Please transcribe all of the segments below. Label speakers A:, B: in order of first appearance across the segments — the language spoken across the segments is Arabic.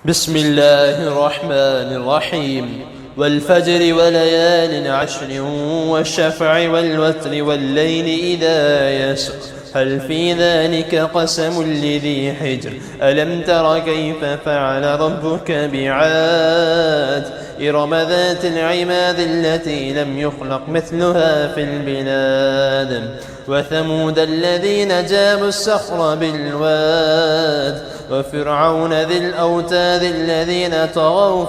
A: بسم الله الرحمن الرحيم. والفجر وليال عشر والشفع والوتر والليل إذا يسر هل في ذلك قسم لذي حجر ألم تر كيف فعل ربك بعاد إرم ذات العماد التي لم يخلق مثلها في البلاد وثمود الذين جابوا الصخر بالواد وفرعون ذي الأوتاد الذين طغوا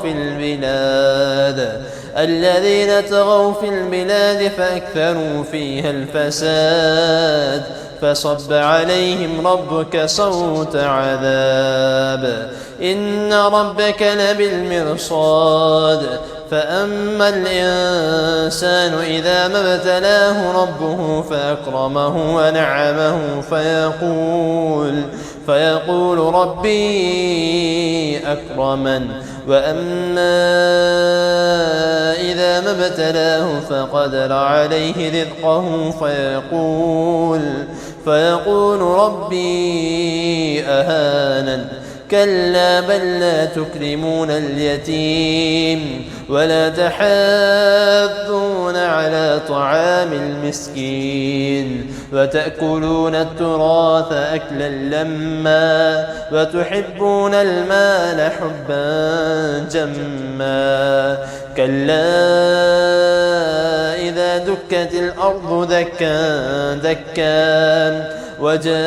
A: في البلاد فأكثروا فيها الفساد فصب عليهم ربك صوت عذاب إن ربك لبالمرصاد فأما الإنسان إذا ما ابتلاه ربه فأكرمه ونعمه فيقول ربي أكرمن وأما إذا ما ابتلاه فقدر عليه رزقه فيقول ربي أهانن كلا بل لا تكرمون اليتيم ولا تحاضون على طعام المسكين وتأكلون التراث أكلا لما وتحبون المال حبا جما كلا إذا دكت الأرض دكا دكا وجاء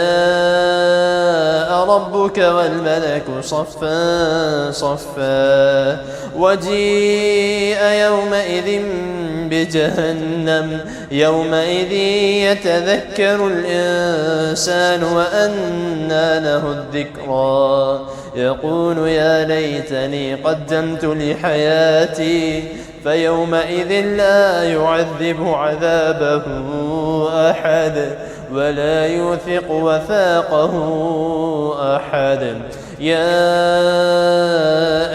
A: ربك والملك صفا صفا وجيء يومئذ بجهنم يومئذ يتذكر الإنسان وأنى له الذكرى يقول يا ليتني قدمت لحياتي فيومئذ لا يعذب عذابه أحد ولا يوثق وثاقه أحد يا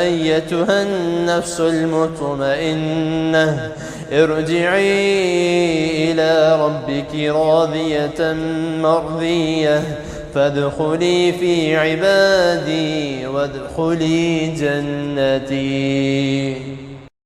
A: أيتها النفس المطمئنة ارجعي إلى ربك راضية مرضية فادخلي في عبادي وادخلي جنتي.